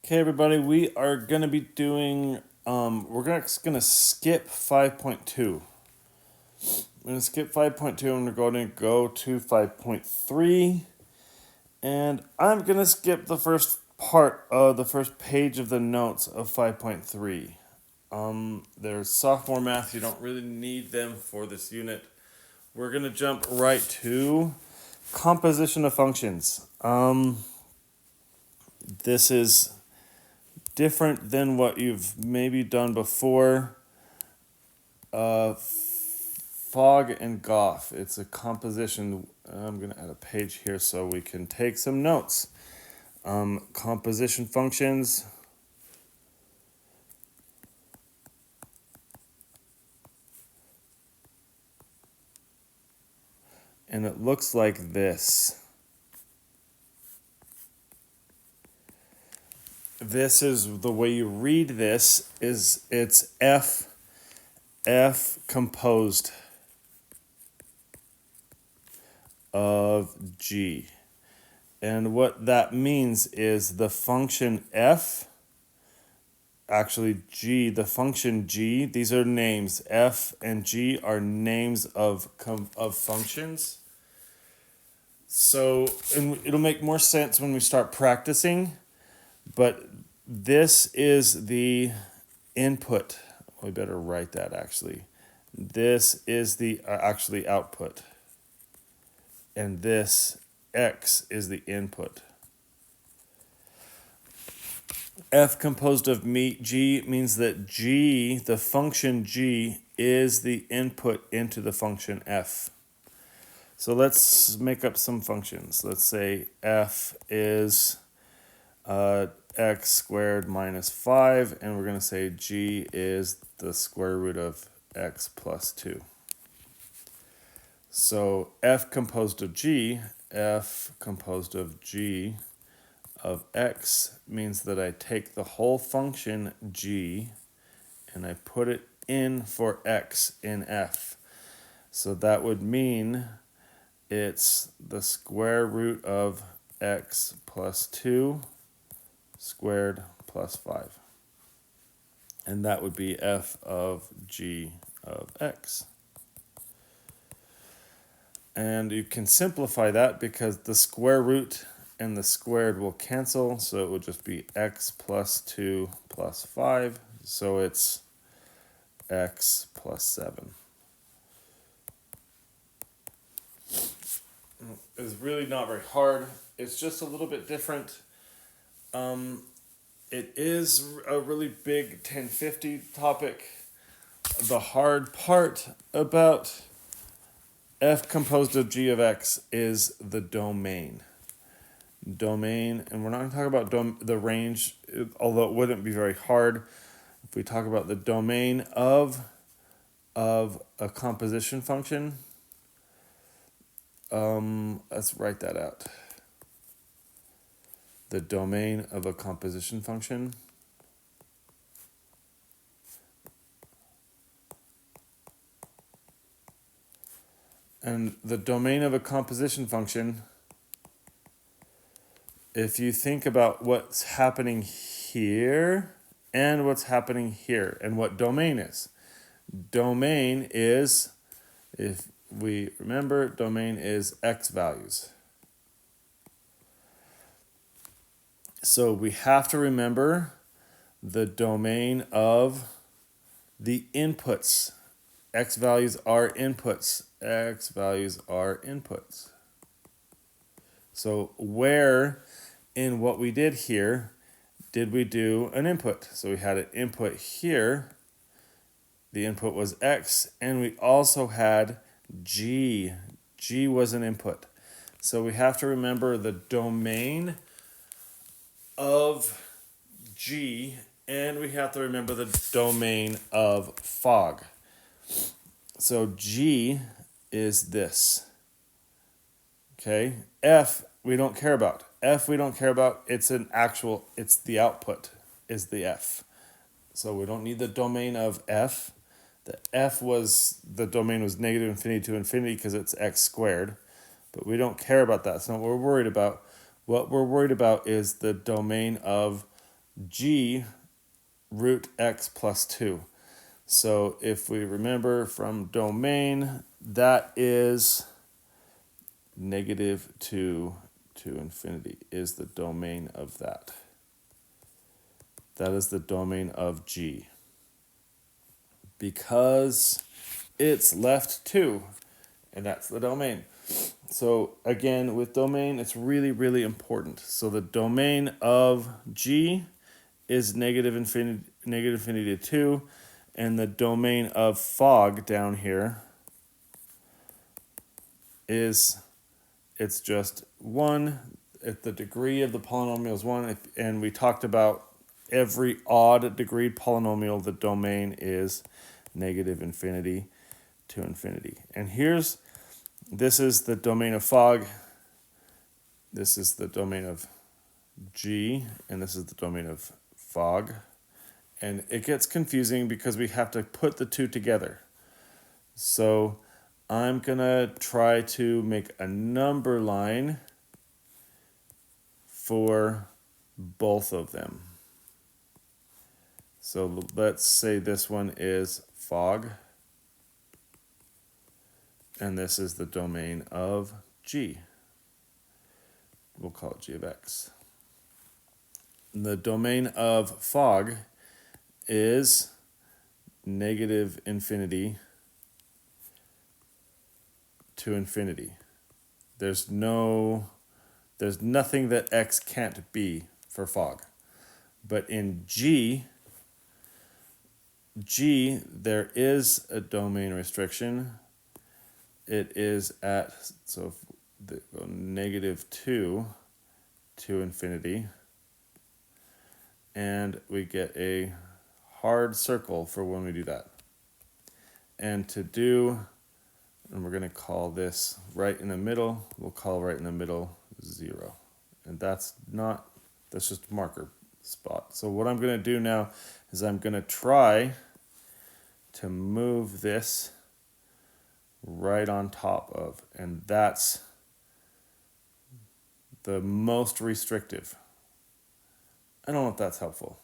Okay, everybody, we are going to be doing, gonna skip 5.2. We're going to skip 5.2 and we're going to go to 5.3. And I'm going to skip the first part of the first page of the notes of 5.3. There's sophomore math, you don't really need them for this unit. We're going to jump right to composition of functions. This is different than what you've maybe done before. Fogg and Goff. It's a composition. I'm going to add a page here so we can take some notes. Composition functions. And it looks like this. This is the way you read this is it's F composed of G. And what that means is the function F, actually G, the function G, these are names. F and G are names of functions. So, and it'll make more sense when we start practicing, but this is the input. We better write that actually. This is the actually output. And this X is the input. F composed of G means that G, the function G, is the input into the function F. So let's make up some functions. Let's say F is x squared minus 5, and we're going to say G is the square root of x plus 2. So F composed of G of x means that I take the whole function G and I put it in for x in F. So that would mean it's the square root of x plus 2 squared plus 5. And that would be F of G of x. And you can simplify that because the square root and the squared will cancel, so it would just be x plus 2 plus 5, so it's x plus 7. It's really not very hard. It's just a little bit different. It is a really big 1050 topic. The hard part about F composed of G of x is the domain. Domain, and we're not going to talk about the range, although it wouldn't be very hard. If we talk about the domain of a composition function, let's write that out. The domain of a composition function. And the domain of a composition function, if you think about what's happening here and what's happening here and what domain is. Domain is, if we remember, domain is x values. So we have to remember the domain of the inputs. X values are inputs. X values are inputs. So where in what we did here did we do an input? So we had an input here. The input was x, and we also had G. G was an input. So we have to remember the domain of G, and we have to remember the domain of Fogg. So G is this. Okay, F we don't care about. F we don't care about. It's the output is the F. So we don't need the domain of F. The domain was negative infinity to infinity because it's x squared. But we don't care about that. That's not what we're worried about. What we're worried about is the domain of g root x plus 2. So if we remember from domain, that is negative 2 to infinity is the domain of that. That is the domain of g. Because it's left 2, and that's the domain. So again, with domain, it's really, really important. So the domain of g is negative infinity to 2, and the domain of fog down here is, it's just 1. If the degree of the polynomial is 1, and we talked about every odd degree polynomial, the domain is negative infinity to infinity. And this is the domain of fog, this is the domain of g, and this is the domain of fog. And it gets confusing because we have to put the two together. So I'm gonna try to make a number line for both of them. So let's say this one is fog, and this is the domain of g. We'll call it g of x. The domain of fog is negative infinity to infinity. There's nothing that x can't be for fog. But in G, there is a domain restriction. It is at, so negative 2 to infinity. And we get a hard circle for when we do that. And we're going to call this right in the middle, we'll call right in the middle 0. And that's just a marker spot. So what I'm going to do now is I'm going to try to move this right on top of, and that's the most restrictive. I don't know if that's helpful.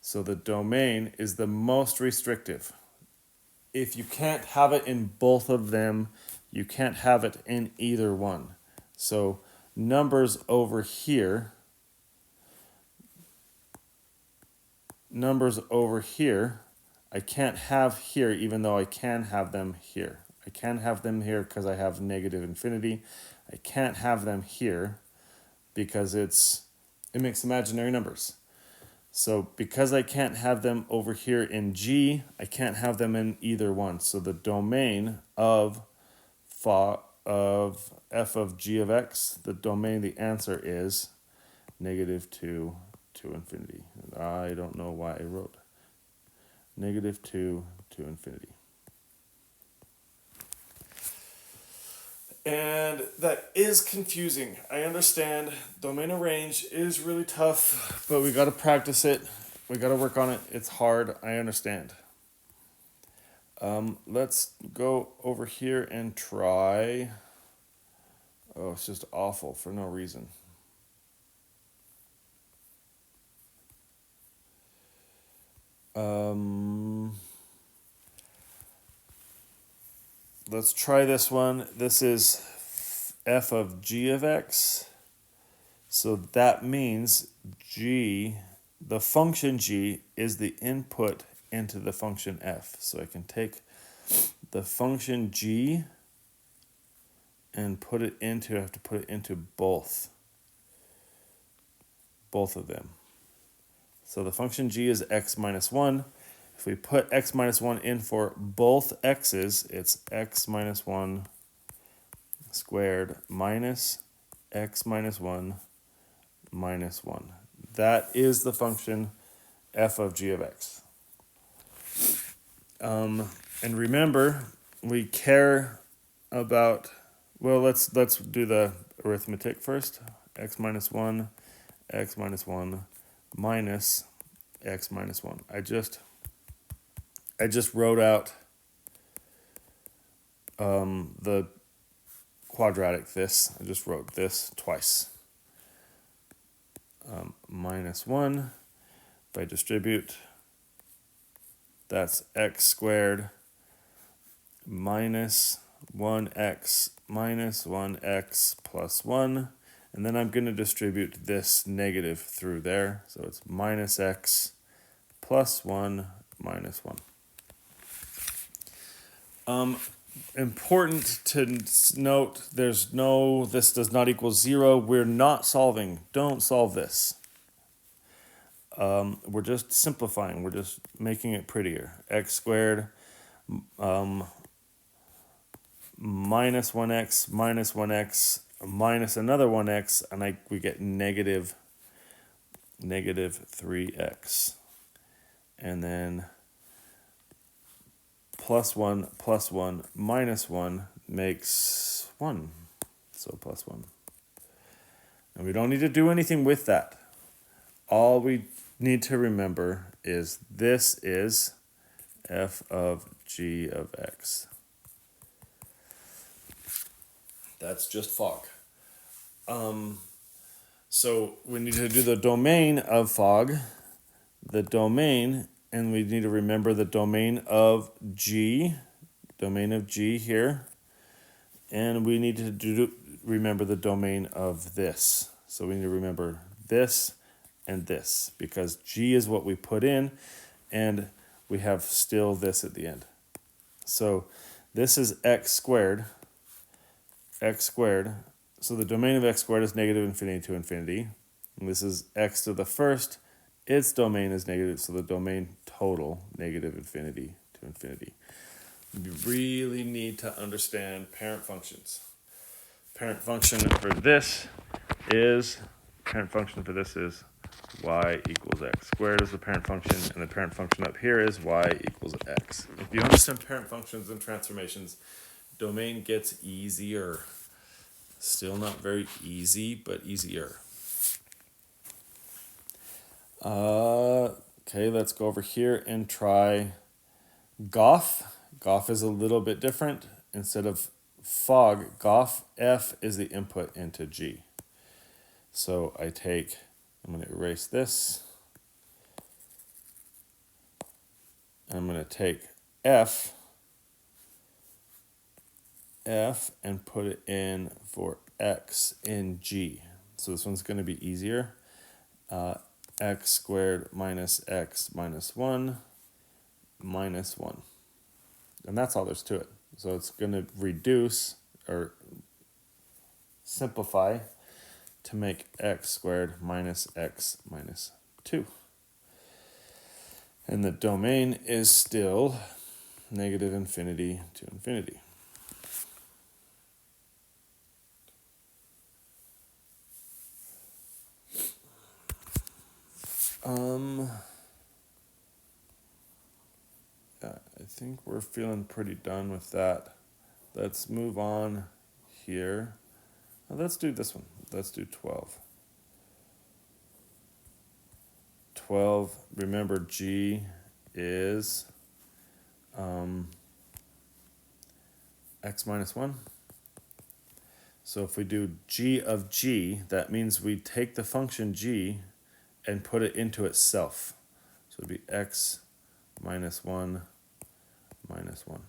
So the domain is the most restrictive. If you can't have it in both of them, you can't have it in either one. So numbers over here, I can't have here even though I can have them here. I can have them here because I have negative infinity. I can't have them here because it makes imaginary numbers. So because I can't have them over here in G, I can't have them in either one. So the domain of f of g of x, the answer is negative 2 to infinity. And I don't know why I wrote negative 2 to infinity. And that is confusing. I understand domain and range is really tough, but we got to practice it. We got to work on it. It's hard. I understand. Let's go over here and try. Oh, it's just awful for no reason. Let's try this one. This is f of g of x. So that means g, the function g, is the input into the function f. So I can take the function g and I have to put it into both of them. So the function g is x minus 1. If we put x minus 1 in for both x's, it's x minus 1 squared minus x minus 1 minus 1. That is the function f of g of x. And remember, we care about, well, let's do the arithmetic first. X minus 1 minus x minus 1. I just wrote out the quadratic this. I just wrote this twice. minus 1. If I distribute, that's x squared minus 1x minus 1x plus 1. And then I'm going to distribute this negative through there. So it's minus x plus 1 minus 1. Important to note, this does not equal 0. We're not solving. Don't solve this. We're just simplifying. We're just making it prettier. X squared minus 1x minus 1x minus another 1x, and we get negative 3x. And then plus 1 minus 1 makes 1. So plus 1. And we don't need to do anything with that. All we need to remember is this is f of g of x. That's just fog. So we need to do the domain of fog. The domain, and we need to remember the domain of g here. And we need to remember the domain of this. So we need to remember this and this, because g is what we put in, and we have still this at the end. So this is x squared. So the domain of x squared is negative infinity to infinity. And this is x to the first. Its domain is negative, so the domain total, negative infinity to infinity. You really need to understand parent functions. Parent function for this is y equals x. Squared is the parent function, and the parent function up here is y equals x. If you understand parent functions and transformations, domain gets easier. Still not very easy, but easier. Okay, let's go over here and try Goff. Goff is a little bit different. Instead of fog, Goff, f is the input into g. So I'm going to erase this. I'm going to take f and put it in for x in g. So this one's going to be easier. X squared minus x minus 1 minus 1. And that's all there's to it. So it's going to reduce or simplify to make x squared minus x minus 2. And the domain is still negative infinity to infinity. Yeah, I think we're feeling pretty done with that. Let's move on here. Let's do this one. Let's do 12. 12, remember g is x minus 1. So if we do g of g, that means we take the function g and put it into itself. So it'd be x minus 1 minus 1.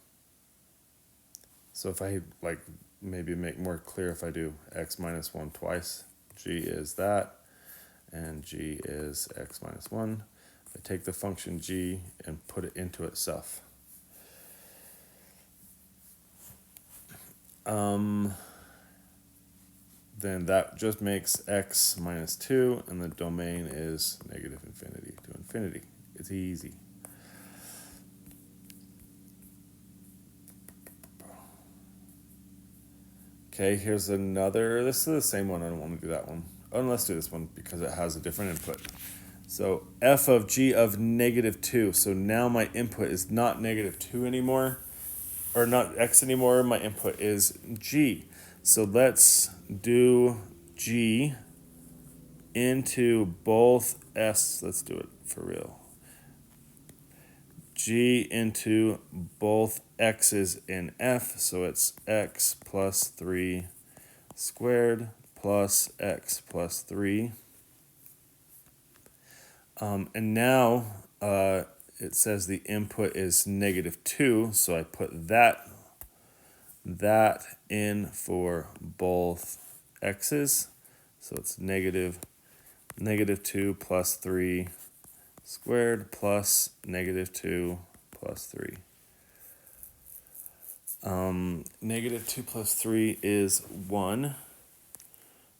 So if I maybe make more clear if I do x minus 1 twice, g is that, and g is x minus 1. I take the function g and put it into itself. Then that just makes x minus 2, and the domain is negative infinity to infinity. It's easy. Okay, here's another. This is the same one. I don't want to do that one. Oh, let's do this one because it has a different input. So f of g of negative 2. So now my input is not negative 2 anymore, or not x anymore. My input is g. So let's do g into both s. Let's do it for real. G into both x's in f. So it's x plus 3 squared plus x plus 3. And now it says the input is -2, so I put that in for both x's. So it's -2 plus 3 squared plus -2 plus 3. -2 plus 3 is 1.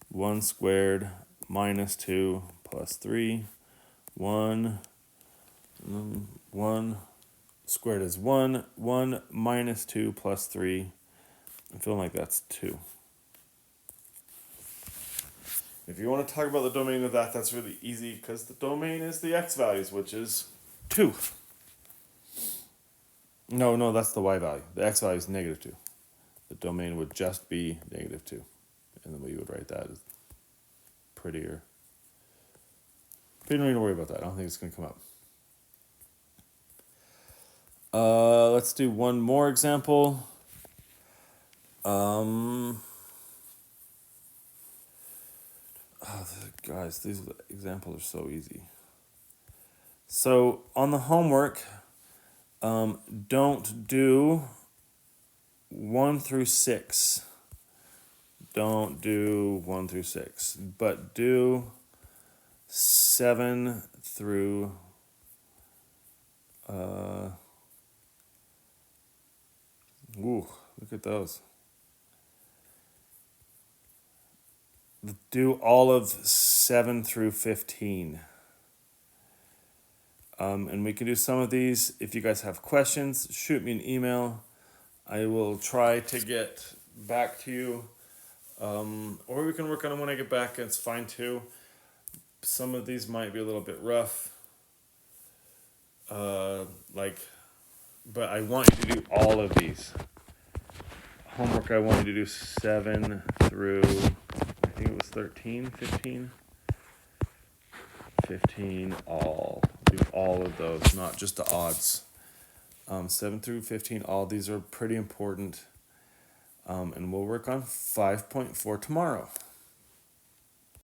1 squared minus 2 plus 3. 1 squared is 1. 1 minus 2 plus 3. I'm feeling like that's 2. If you want to talk about the domain of that, that's really easy because the domain is the x values, which is 2. No, that's the y value. The x value is -2. The domain would just be -2. And then we would write that as prettier. But you don't need to worry about that. I don't think it's going to come up. Let's do one more example. Guys, these examples are so easy. So on the homework, don't do 1 through 6. Don't do 1 through 6, but do 7 through look at those. Do all of 7 through 15. And we can do some of these. If you guys have questions, shoot me an email. I will try to get back to you. Or we can work on them when I get back. It's fine too. Some of these might be a little bit rough. But I want you to do all of these. Homework, I want you to do 7 through, I think it was 13, 15. 15 all. Do all of those, not just the odds. 7 through 15 all. These are pretty important. And we'll work on 5.4 tomorrow.